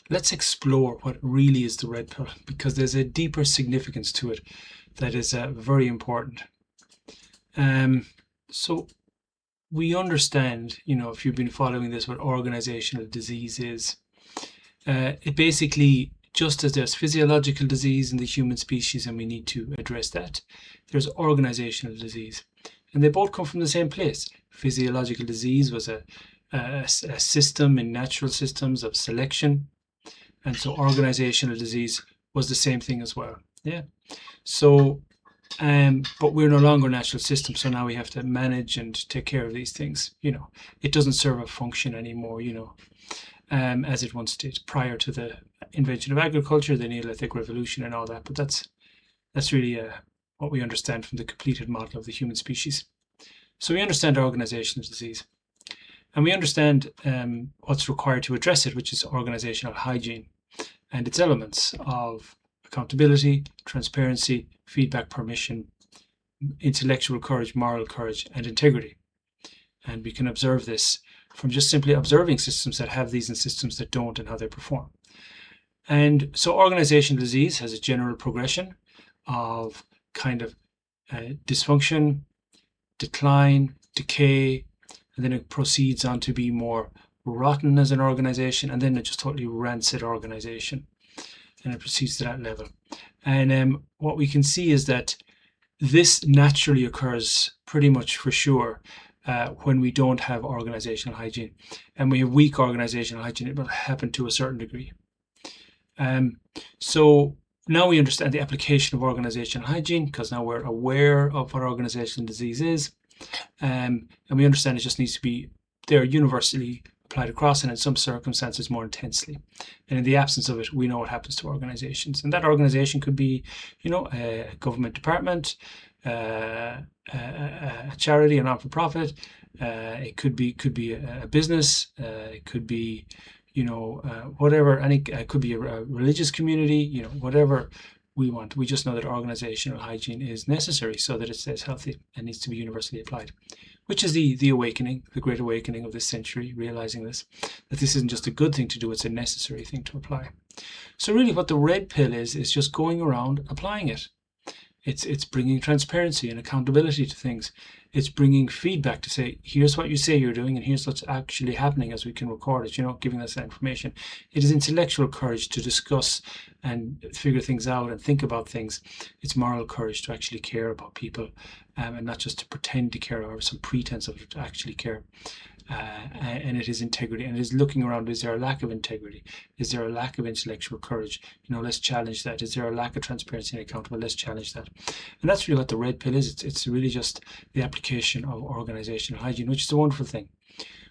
let's explore what really is the red pill, because there's a deeper significance to it that is very important. So we understand, if you've been following this, what organizational disease is. It basically, just as there's physiological disease in the human species and we need to address that, there's organizational disease. And they both come from the same place. Physiological disease was a system in natural systems of selection. And so organizational disease was the same thing as well. Yeah. So, but we're no longer natural systems. So now we have to manage and take care of these things. It doesn't serve a function anymore, as it once did prior to the invention of agriculture, the Neolithic Revolution and all that. But that's really what we understand from the completed model of the human species. So we understand organizational disease. And we understand what's required to address it, which is organizational hygiene and its elements of accountability, transparency, feedback permission, intellectual courage, moral courage, and integrity. And we can observe this from just simply observing systems that have these and systems that don't, and how they perform. And so organizational disease has a general progression of kind of dysfunction, decline, decay, and then it proceeds on to be more rotten as an organization, and then a just totally rancid organization, and it proceeds to that level. And what we can see is that this naturally occurs pretty much for sure when we don't have organizational hygiene, and we have weak organizational hygiene. It will happen to a certain degree. So now we understand the application of organizational hygiene, because now we're aware of what organizational disease is, and we understand it just needs to be there universally applied across, and in some circumstances more intensely. And in the absence of it, we know what happens to organizations. And that organization could be, a government department, a charity, a non-for-profit. It could be a business. It could be, whatever. It could be a religious community. Whatever we want. We just know that organizational hygiene is necessary so that it stays healthy and needs to be universally applied, which is the awakening, the great awakening of this century, realizing that this isn't just a good thing to do, it's a necessary thing to apply. So really what the red pill is just going around applying it. It's bringing transparency and accountability to things. It's bringing feedback to say, here's what you say you're doing, and here's what's actually happening as we can record it, giving us that information. It is intellectual courage to discuss and figure things out and think about things. It's moral courage to actually care about people, and not just to pretend to care or some pretense of it, to actually care. And it is integrity, and it is looking around. Is there a lack of integrity? Is there a lack of intellectual courage? Let's challenge that. Is there a lack of transparency and accountability? Let's challenge that. And that's really what the red pill is. It's really just the application of organizational hygiene, which is a wonderful thing.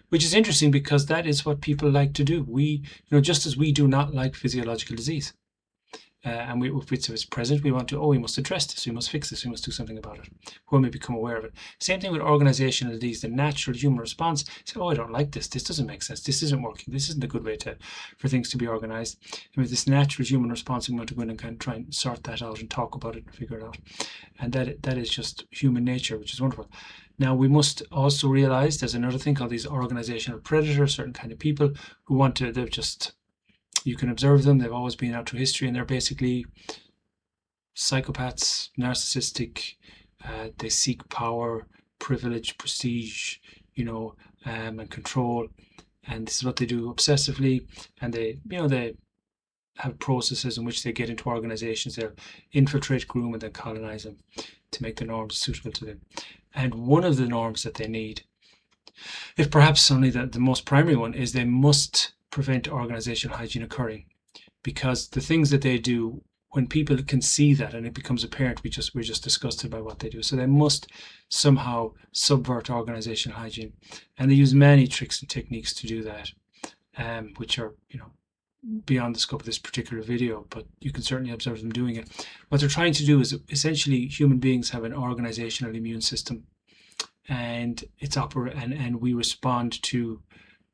Which is interesting because that is what people like to do. We, just as we do not like physiological disease. And if it's present, we want to, we must address this, we must fix this, we must do something about it, when we become aware of it. Same thing with organizational disease, the natural human response. Say, I don't like this doesn't make sense, this isn't working, this isn't a good way for things to be organized. And with this natural human response, we want to go in and kind of try and sort that out and talk about it and figure it out. And that is just human nature, which is wonderful. Now, we must also realize there's another thing called these organizational predators, certain kind of people who want to, you can observe them, they've always been out through history, and they're basically psychopaths, narcissistic, they seek power, privilege, prestige, and control, and this is what they do obsessively. And they have processes in which they get into organizations, they'll infiltrate, groom, and then colonize them to make the norms suitable to them. And one of the norms that they need, if perhaps only the most primary one, is they must prevent organizational hygiene occurring, because the things that they do, when people can see that and it becomes apparent, we're just disgusted by what they do. So they must somehow subvert organizational hygiene, and they use many tricks and techniques to do that, which are beyond the scope of this particular video, but you can certainly observe them doing it. What they're trying to do is, essentially, human beings have an organizational immune system, and and we respond to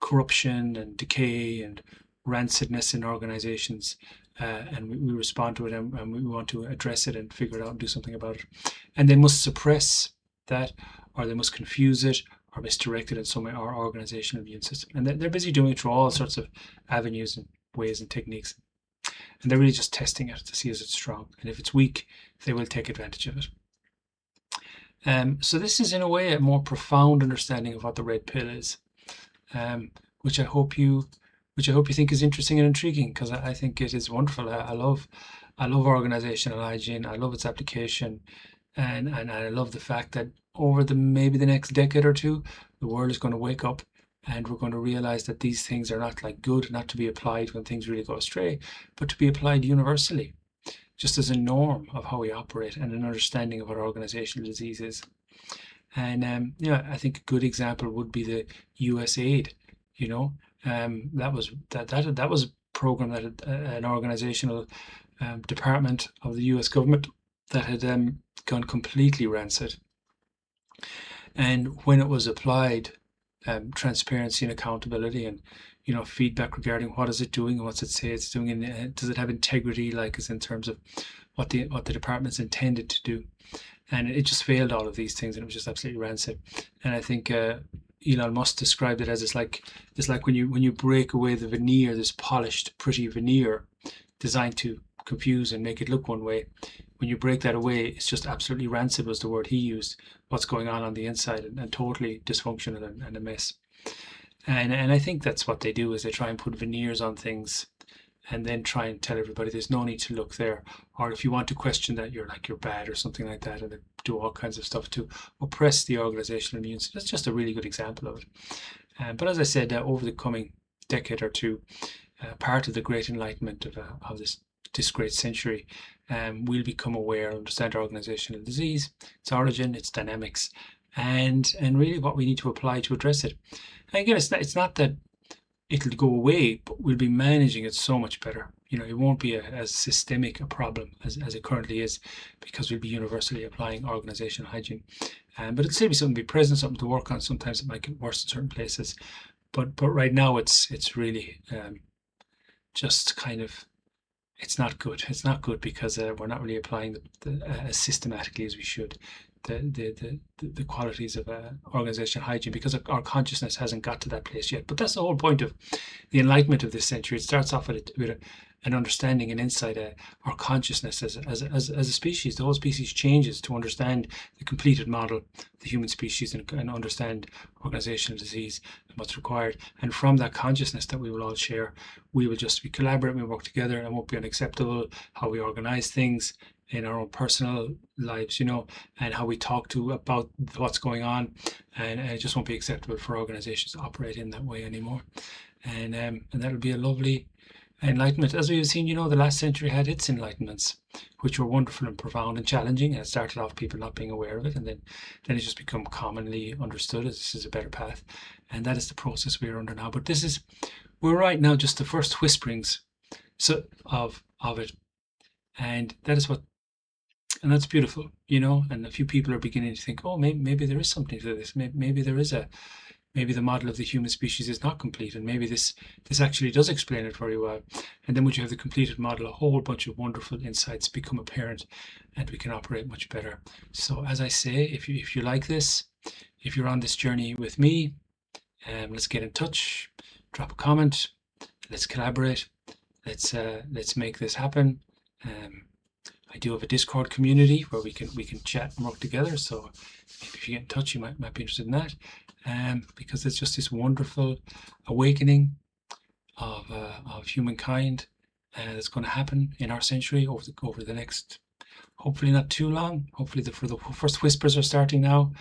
corruption and decay and rancidness in organizations, and we respond to it, and we want to address it and figure it out and do something about it. And they must suppress that, or they must confuse it, or misdirect it in some way, our organizational immune system. And they're busy doing it through all sorts of avenues and ways and techniques. And they're really just testing it to see if it's strong. And if it's weak, they will take advantage of it. So this is, in a way, a more profound understanding of what the red pill is, which I hope you think is interesting and intriguing, because I think it is wonderful. I love organizational hygiene. I love its application, and I love the fact that over maybe the next decade or two, the world is going to wake up, and we're going to realize that these things are not like good, not to be applied when things really go astray, but to be applied universally, just as a norm of how we operate and an understanding of what organizational disease is. And I think a good example would be the USAID. That was a program that an organizational department of the US government that had gone completely rancid. And when it was applied, transparency and accountability, and feedback regarding what is it doing and what's it say it's doing, and does it have integrity, like as in terms of what the department's intended to do. And it just failed all of these things, and it was just absolutely rancid. And I think Elon Musk described it as it's like when you break away the veneer, this polished, pretty veneer designed to confuse and make it look one way. When you break that away, it's just absolutely rancid, was the word he used. What's going on the inside, and totally dysfunctional and a mess. And I think that's what they do, is they try and put veneers on things, and then try and tell everybody there's no need to look there. Or if you want to question that, you're bad or something like that, and they do all kinds of stuff to oppress the organizational immune system. That's just a really good example of it. But as I said, over the coming decade or two, part of the great enlightenment of this great century, we'll become aware, understand organizational disease, its origin, its dynamics, and really what we need to apply to address it. And again, it's not that it'll go away, but we'll be managing it so much better. It won't be as systemic a problem as it currently is, because we'll be universally applying organizational hygiene. But it'll still be something to be present, something to work on. Sometimes it might get worse in certain places, but right now it's really just kind of, it's not good. It's not good because we're not really applying as systematically as we should the qualities of organizational hygiene, because our consciousness hasn't got to that place yet. But that's the whole point of the enlightenment of this century. It starts off with an understanding and insight, our consciousness as a species. The whole species changes to understand the completed model, the human species, and understand organizational disease and what's required. And from that consciousness that we will all share, we will just be collaborating, we work together, and won't be unacceptable how we organize things in our own personal lives, and how we talk about what's going on, and it just won't be acceptable for organizations to operate in that way anymore. And that'll be a lovely enlightenment. As we've seen, the last century had its enlightenments, which were wonderful and profound and challenging. And it started off people not being aware of it, and then it's just become commonly understood as this is a better path. And that is the process we're under now. But we're right now just the first whisperings of it, and that's beautiful, and a few people are beginning to think, oh, maybe there is something to this. Maybe there is maybe the model of the human species is not complete, and maybe this actually does explain it very well. And then once you have the completed model, a whole bunch of wonderful insights become apparent, and we can operate much better. So as I say, if you like this, if you're on this journey with me, let's get in touch, drop a comment, let's collaborate, let's make this happen. I do have a Discord community where we can chat and work together. So if you get in touch, you might be interested in that, because it's just this wonderful awakening of humankind that's going to happen in our century over the next, hopefully not too long. Hopefully the first whispers are starting now.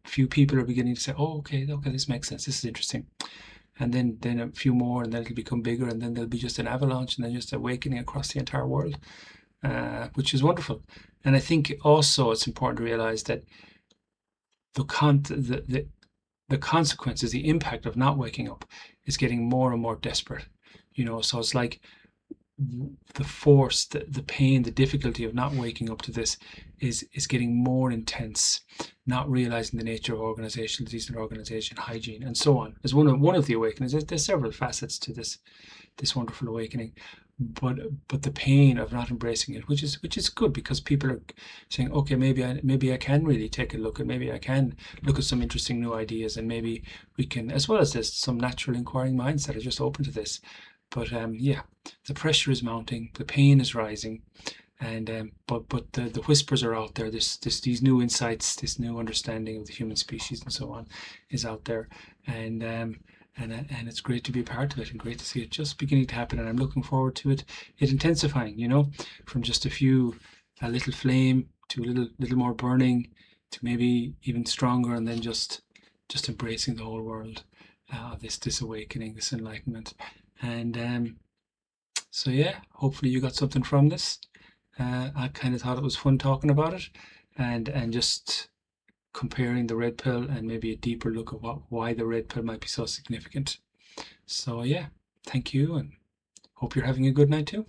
Few people are beginning to say, oh, okay, this makes sense. This is interesting. And then a few more, and then it'll become bigger, and then there'll be just an avalanche, and then just awakening across the entire world, which is wonderful. And I think also it's important to realize that the consequences, the impact of not waking up is getting more and more desperate. So it's like the force, the pain, the difficulty of not waking up to this is getting more intense, not realizing the nature of organizational disease and organization hygiene and so on. As one of the awakenings, there's several facets to this wonderful awakening, but the pain of not embracing it, which is good, because people are saying, okay, maybe I can really take a look, and maybe I can look at some interesting new ideas, and maybe we can, as well as there's some natural inquiring minds that are just open to this. But yeah, the pressure is mounting, the pain is rising, and but the whispers are out there. These new insights, this new understanding of the human species and so on, is out there, and it's great to be a part of it, and great to see it just beginning to happen. And I'm looking forward to it intensifying. From just a little flame to a little more burning, to maybe even stronger, and then just embracing the whole world of this awakening, this enlightenment. And so yeah, hopefully you got something from this. I kind of thought it was fun talking about it, and just comparing the red pill, and maybe a deeper look at why the red pill might be so significant. So yeah, thank you, and hope you're having a good night too.